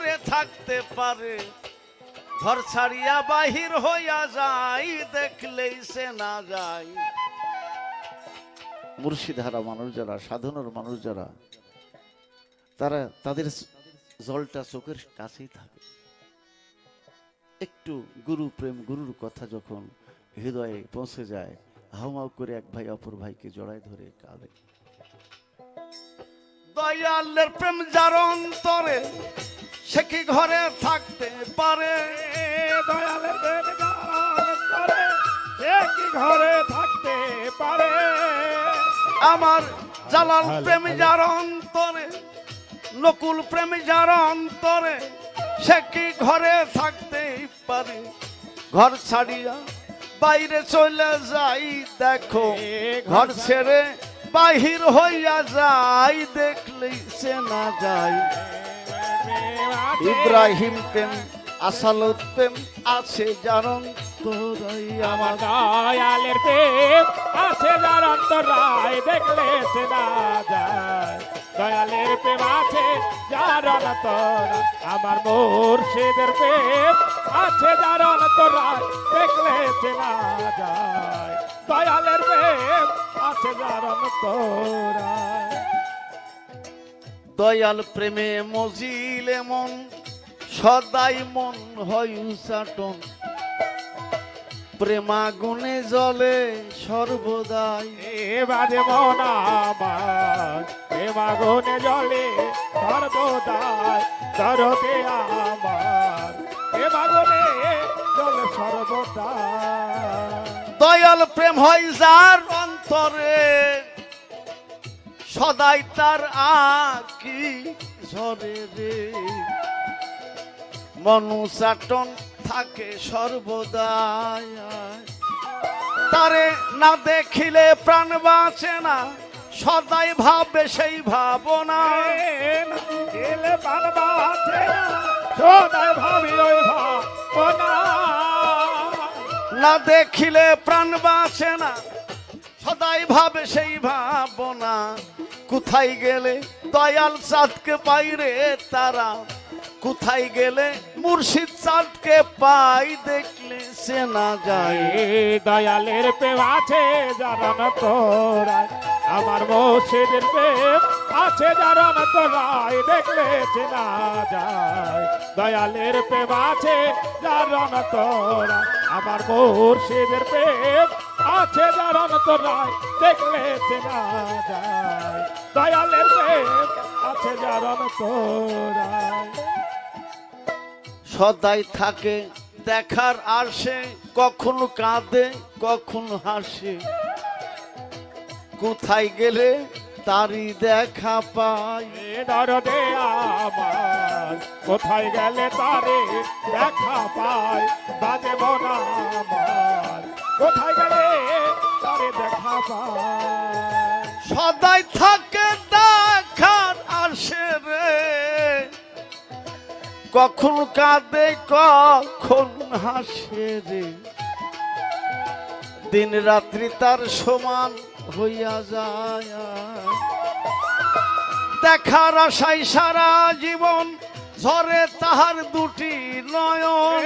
ঘরে থাকতে পারে, ঘর ছাড়িয়া বাহির হইয়া যায়, দেখলেই সে না যায়। মুর্শিদহারা মানুষ যারা, সাধনার মানুষ যারা, তারা তাদের জলটা চোখের কাছেই থাকে। একটু গুরু প্রেম, গুরুর কথা যখন হৃদয়ে পৌঁছে যায়, হাউমাউ করে এক ভাই অপর ভাইকে জড়ায় ধরে কাঁদে। দয়ালের প্রেম যার অন্তরে, সে কি ঘরে থাকতে পারে? দয়ালের প্রেম যার অন্তরে, সে কি ঘরে থাকতে পারে? আমার জালাল প্রেম যার অন্তরে, নকুল প্রেম যার অন্তরে, সে কি ঘরে থাকতেই পারে? ঘর ছাড়িয়া বাইরে চলে যাই, দেখো ঘর ছেড়ে বাহির হইয়া যাই, দেখলেই সে না যায়। ইব্রাহিম প্রেম, আসালত প্রেম আছে যার অন্তরাই, আমার দয়ালের প্রেম আছে যার অন্তরায়, দেখলে সে না যায়। দয়ালের প্রেম আছে যার অন্তরায়, আমার মুর্শিদের প্রেম আছে যার অন্তরায়, দেখলে সে না যায়। দয়ালের প্রেম আছে যার অন্তরায়। দয়াল প্রেমে মজিলে মন, সদাই মন হয় উচাটন, প্রেমাগুনে জলে সর্বদাই। এবারে মন আমার প্রেমাগুনে জলে সর্বদাই, দরদে আমার প্রেমাগুনে জলে সর্বদাই। দয়াল প্রেম হয় যার অন্তরে, সদাই তার আকি ঝরে রে, মনুচাটন থাকে সর্বদাই। তারে না দেখিলে প্রাণ বাঁচে না, সদাই ভাবে সেই ভাবনা। গেলে পারবা আছে না, সদাই ভাবি ওই ভাবনা। না দেখিলে প্রাণ বাঁচে না, সদাই ভাবে সেই ভাবনা। কোথায় গেলে দয়াল চাঁদকে পাই রে তারা, কোথায় গেলে মুর্শিদ চাঁদকে পাই, দেখলে সে না যায়। দয়ালের প্রেম আছে যার অন্তরায়, আমার মুর্শিদের প্রেম আছে যার অন্তরায়, দেখলে সে না যায়। দয়ালের প্রেম আছে যার অন্তরায়, আমার মুর্শিদের প্রেম আছে যার অন্তরায়, দেখলে সে না যায়। দয়ালের প্রেম আছে যার অন্তরায়। সদাই থাকে দেখার আসে, কখন কাঁদে কখন হাসে, কোথায় গেলে তারই দেখা পাই। দরদে আমার কোথায় গেলে তারে দেখা পাই, বাজে মন আমার কোথায় গেলে তারে দেখা পাই। সদাই থাকে দেখার আসে রে, কখন কাঁদে কখন হাসে রে, দিন রাত্রি তার সমান হইয়া যায়। দেখার আশায় সারা জীবন ঝরে তাহার দুটি নয়ন।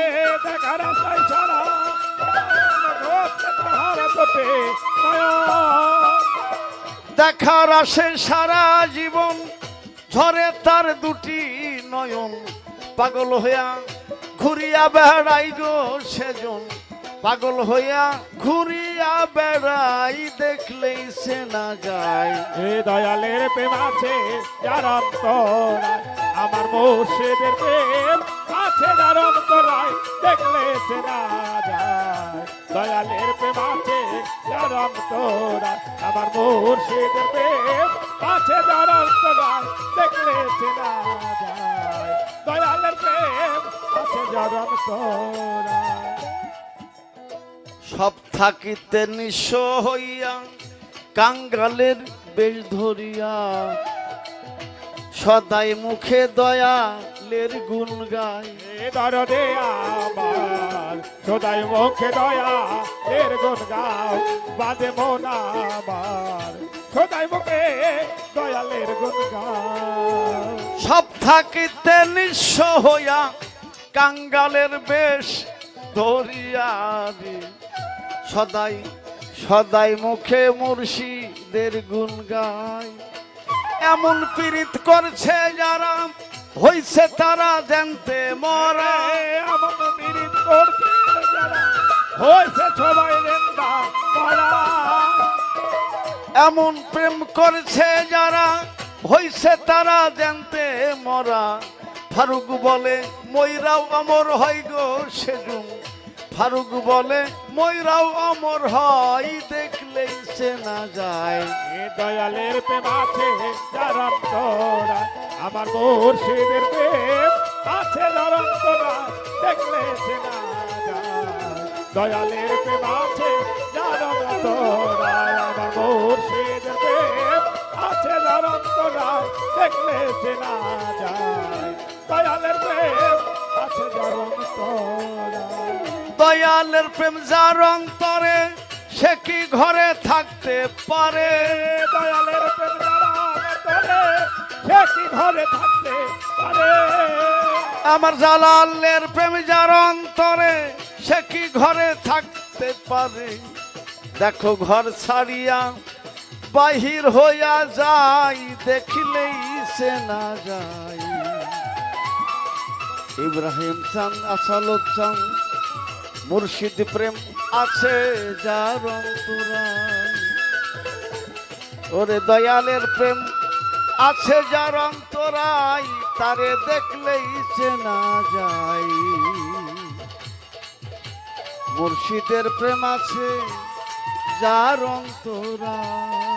দেখার আশায় সারা তাহার দুটি নয়ন। দেখার আশে সারা জীবন ঝরে তার দুটি নয়ন। পাগল হইয়া ঘুরিয়া বেড়াই গো সেজন, পাগল হইয়া ঘুরিয়া বেড়াই, দেখলেই সে না যায়। এ দয়ালের প্রেম আছে যার অন্তরায়, আমার মুর্শিদের প্রেম আছে যার অন্তরায়, দেখলে সে না যায়। দয়ালের প্রেম আছে যার অন্তরায়, আমার মুর্শিদের প্রেম আছে যার অন্তরায়, দেখলে সে না যায়। দয়ালের প্রেম আছে যার অন্তরায়। সব থাকিতে নিঃস্ব হইয়া কাঙ্গালের বেশ ধরিয়া, সদাই মুখে দয়া দয়ালের গুণ গায়। এ দরদে আমার সদাই মুখে দয়ালের গুণ গাও, বাজে মন আমার সদাই মুখে দয়ালের গুণ গাও। সব থাকিতে নিঃস্ব হইয়া কাঙ্গালের বেশ ধরিয়ারি, সদাই সদাই মুখে মুর্শিদের গুণ গায়। এমন পীড়িত করছে যারা হইছে তারা জানতে মরা। এমন পীড়িত করছে যারা হয়েছে সবাই রেন্দা করা। এমন প্রেম করছে যারা হইছে তারা জানতে মরা। ফারুক বলে ময়রাও অমর হয় গো সেজুম, ফারুক বলে ময়রাও অমর হয়, দেখলেই চেনা যায়। এ দয়ালের প্রেম আছে যার অন্তরা, আমার মুর্শিদের প্রেম আছে যার অন্তরা, দেখলে চেনা যায়। দয়ালের প্রেম আছে যার অন্তরা, আমার মুর্শিদের প্রেম আছে যার অন্তরা, দেখলে চেনা যায়। দয়ালের প্রেম আছে যার অন্তরা। দয়ালের প্রেম যার অন্তরে সে কি ঘরে থাকতে পারে। দয়ালের প্রেম যারা অন্তরে সে কি ঘরে থাকতে পারে। আমার জালালের প্রেম যার অন্তরে সে কি ঘরে থাকতে পারে। দেখো ঘর ছাড়িয়া বাহির হইয়া যায়, দেখিলেই চেনা যায়। ইব্রাহিম চান আসালত চান মুর্শিদ প্রেম আছে যার অন্তরায়। ওরে দয়ালের প্রেম আছে যার অন্তরায়, তারে দেখলেই চেনা যায়। মুর্শিদের প্রেম আছে যার অন্তরায়।